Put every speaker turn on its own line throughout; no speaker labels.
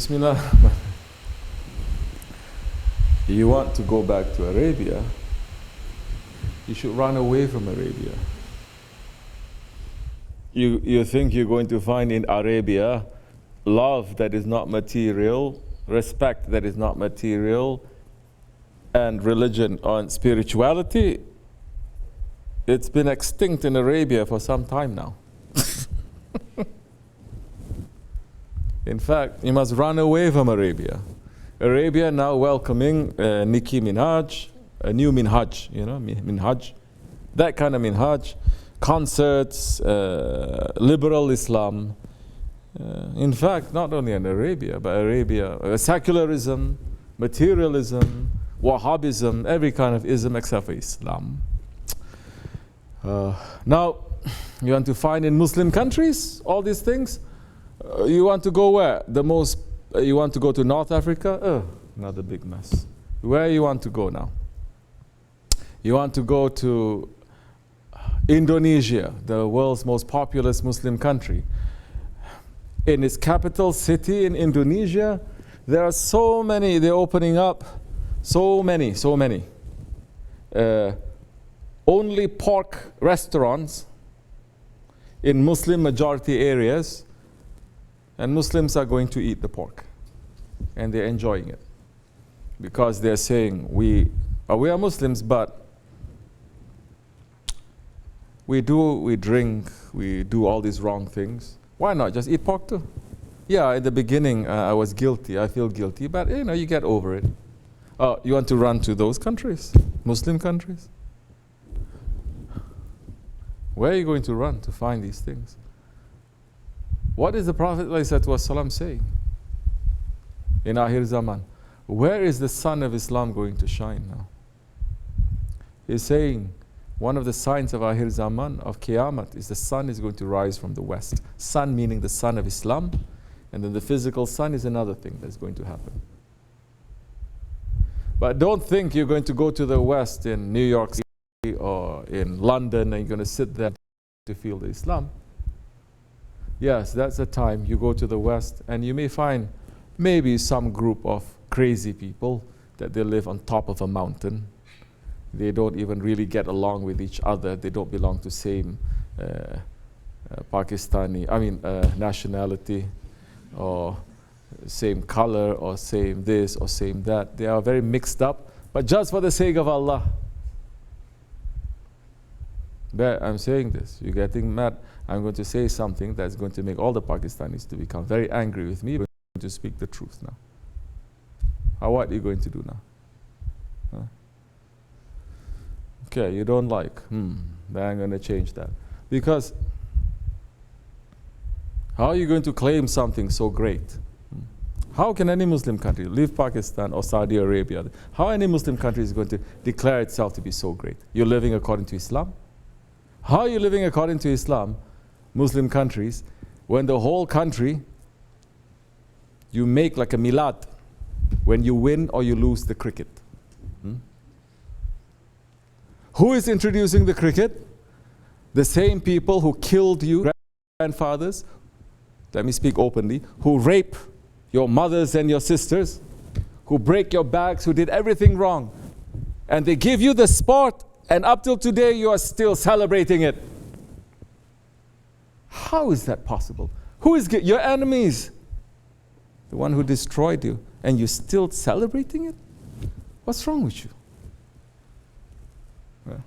Bismillah. You want to go back to Arabia, you should run away from Arabia. You think you're going to find in Arabia love that is not material, respect that is not material, and religion and spirituality. It's been extinct in Arabia for some time now. In fact, you must run away from Arabia. Arabia now welcoming Nicki Minaj, a new Minhaj, Minhaj, that kind of Minhaj, concerts, liberal Islam. In fact, not only in Arabia, but Arabia, secularism, materialism, Wahhabism, every kind of ism except for Islam. Now, you want to find in Muslim countries all these things? You want to go where? You want to go to North Africa? Another big mess. Where you want to go now? You want to go to Indonesia, the world's most populous Muslim country. In its capital city in Indonesia, there are so many, they're opening up so many. Only pork restaurants in Muslim majority areas, and Muslims are going to eat the pork, and they're enjoying it because they're saying we are Muslims, but we drink, we do all these wrong things. Why not just eat pork too? Yeah, in the beginning I was guilty, I feel guilty, but you get over it. You want to run to those countries, Muslim countries? Where are you going to run to find these things? What is the Prophet ﷺ saying in Akhir Zaman? Where is the sun of Islam going to shine now? He's saying one of the signs of Akhir Zaman, of Qiyamah, is the sun is going to rise from the west. Sun meaning the sun of Islam, and then the physical sun is another thing that's going to happen. But don't think you're going to go to the west in New York City or in London and you're going to sit there to feel the Islam. Yes, that's the time you go to the West and you may find maybe some group of crazy people that they live on top of a mountain. They don't even really get along with each other. They don't belong to same nationality or same color or same this or same that. They are very mixed up, but just for the sake of Allah. But I'm saying this, you're getting mad. I'm going to say something that's going to make all the Pakistanis to become very angry with me, but I'm going to speak the truth now. What are you going to do now? Huh? Okay, you don't like, then I'm going to change that. Because how are you going to claim something so great? How can any Muslim country, leave Pakistan or Saudi Arabia, how any Muslim country is going to declare itself to be so great? You're living according to Islam? How are you living according to Islam, Muslim countries, when the whole country, you make like a milad when you win or you lose the cricket? Who is introducing the cricket? The same people who killed you, grandfathers, let me speak openly, who rape your mothers and your sisters, who break your backs, who did everything wrong. And they give you the sport, and up till today you are still celebrating it. How is that possible? Who is your enemies? The one who destroyed you, and you're still celebrating it? What's wrong with you? Yeah.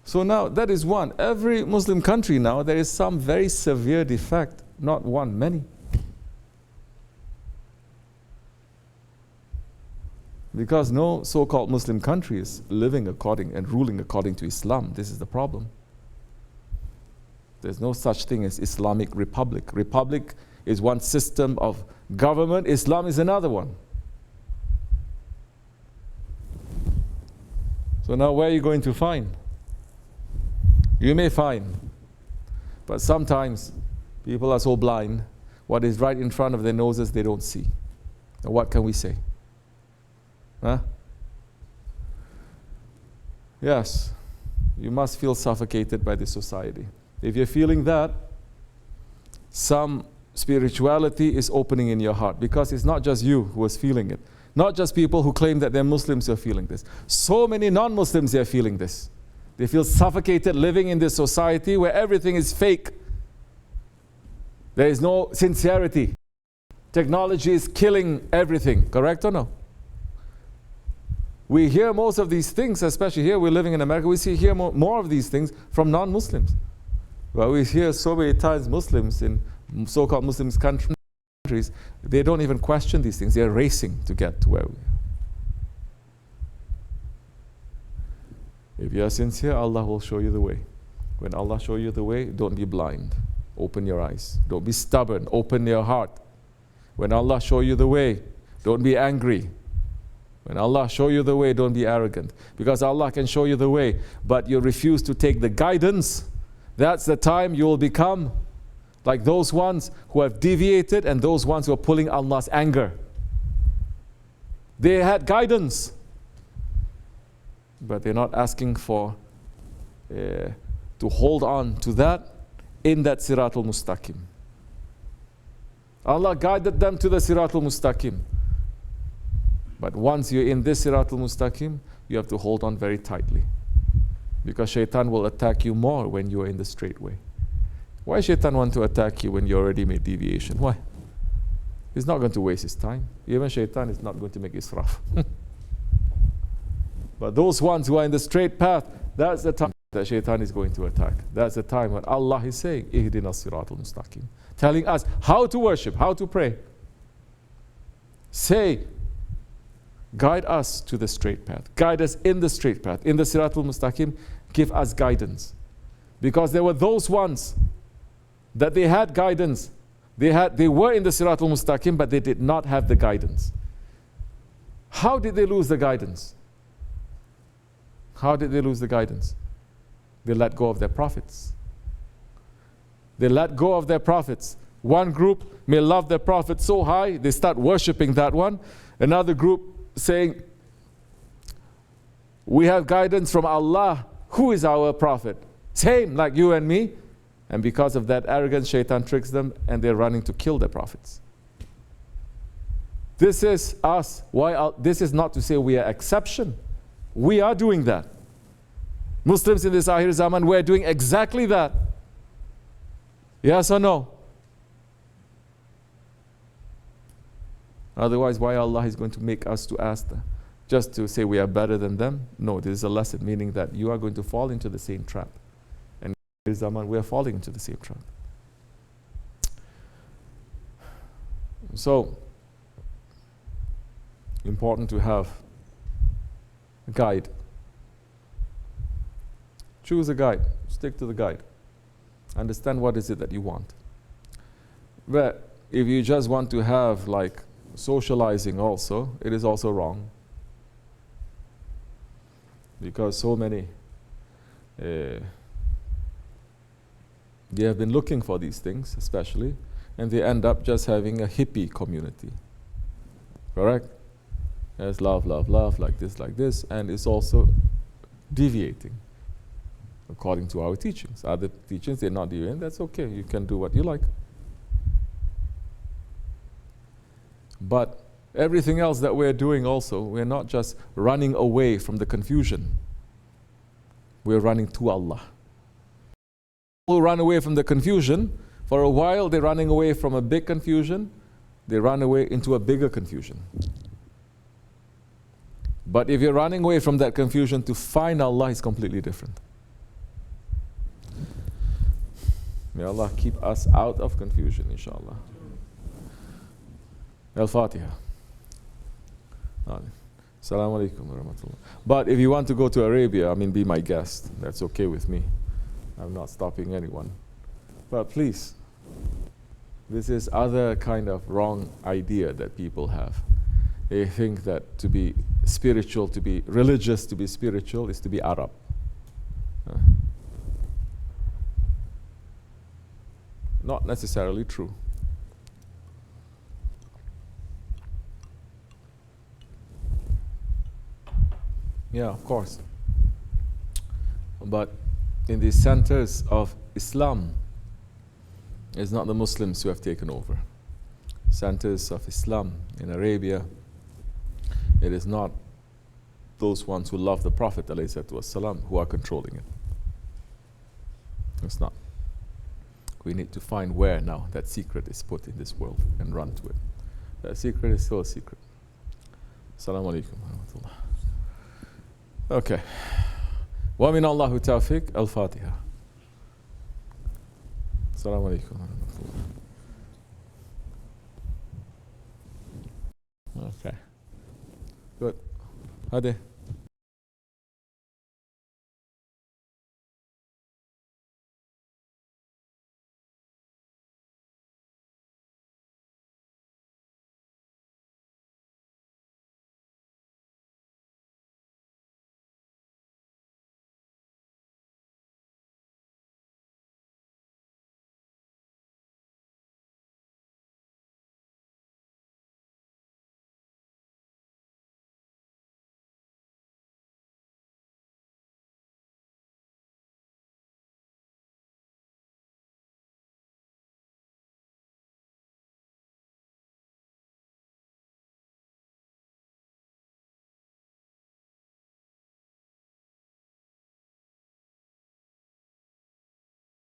So now that is one. Every Muslim country now, there is some very severe defect, not one, many. Because no so-called Muslim country is living according and ruling according to Islam. This is the problem. There's no such thing as Islamic Republic. Republic is one system of government. Islam is another one. So now where are you going to find? You may find. But sometimes people are so blind, what is right in front of their noses they don't see. And what can we say? Huh? Yes, you must feel suffocated by this society. If you're feeling that, some spirituality is opening in your heart, because it's not just you who is feeling it. Not just people who claim that they're Muslims who are feeling this. So many non-Muslims are feeling this. They feel suffocated living in this society where everything is fake. There is no sincerity. Technology is killing everything, correct or no? We hear most of these things, especially here, we're living in America, we hear more of these things from non-Muslims. Well, we hear so many times Muslims in so-called Muslim countries, they don't even question these things. They're racing to get to where we are. If you are sincere, Allah will show you the way. When Allah shows you the way, don't be blind. Open your eyes. Don't be stubborn. Open your heart. When Allah shows you the way, don't be angry. When Allah shows you the way, don't be arrogant. Because Allah can show you the way, but you refuse to take the guidance, that's the time you will become like those ones who have deviated and those ones who are pulling Allah's anger. They had guidance, but they're not asking for to hold on to that in that Siratul Mustaqim. Allah guided them to the Siratul Mustaqim. But once you're in this Siratul Mustaqim, you have to hold on very tightly. Because shaitan will attack you more when you are in the straight way. Why shaitan want to attack you when you already made deviation? Why? He's not going to waste his time. Even shaitan is not going to make israf. But those ones who are in the straight path, that's the time that shaitan is going to attack. That's the time when Allah is saying, Ihdina Siratul Mustaqim, telling us how to worship, how to pray. Say, guide us to the straight path. Guide us in the straight path. In the Siratul Mustaqim, give us guidance. Because there were those ones that they had guidance. They were in the Siratul Mustaqim, but they did not have the guidance. How did they lose the guidance? How did they lose the guidance? They let go of their prophets. They let go of their prophets. One group may love their prophet so high, they start worshipping that one. Another group saying, we have guidance from Allah. Who is our prophet? Same like you and me. And because of that arrogance, shaitan tricks them and they're running to kill their prophets. This is us. This is not to say we are exception. We are doing that. Muslims in this Akhir Zaman, we're doing exactly that. Yes or no? Otherwise, why Allah is going to make us to ask them? Just to say we are better than them? No, this is a lesson, meaning that you are going to fall into the same trap. And in Zaman, we are falling into the same trap. So, important to have a guide. Choose a guide. Stick to the guide. Understand what is it that you want. But if you just want to have like socializing also, it is also wrong. Because so many, they have been looking for these things, especially, and they end up just having a hippie community. Correct? There's love, love, love, like this, and it's also deviating according to our teachings. Other teachings, they're not deviating, that's okay, you can do what you like. But everything else that we're doing also, we're not just running away from the confusion. We're running to Allah. People run away from the confusion. For a while, they're running away from a big confusion. They run away into a bigger confusion. But if you're running away from that confusion to find Allah, is completely different. May Allah keep us out of confusion, inshallah. Al-Fatiha. Assalamu alaikum wa rahmatullah. But if you want to go to Arabia, be my guest. That's okay with me. I'm not stopping anyone. But please, this is other kind of wrong idea that people have. They think that to be spiritual, to be religious, to be spiritual is to be Arab. Not necessarily true. Yeah, of course. But in the centers of Islam, It's not the Muslims who have taken over. Centers of Islam in Arabia, it is not those ones who love the Prophet ﷺ who are controlling it. It's not. We need to find where now that secret is put in this world and run to it. That secret is still a secret. Assalamu alaikum wa rahmatullah. Okay. Wa min Allahu tawfiq al-Fatiha. Assalamu alaikum wa rahmatullah. Okay. Good. Hadi.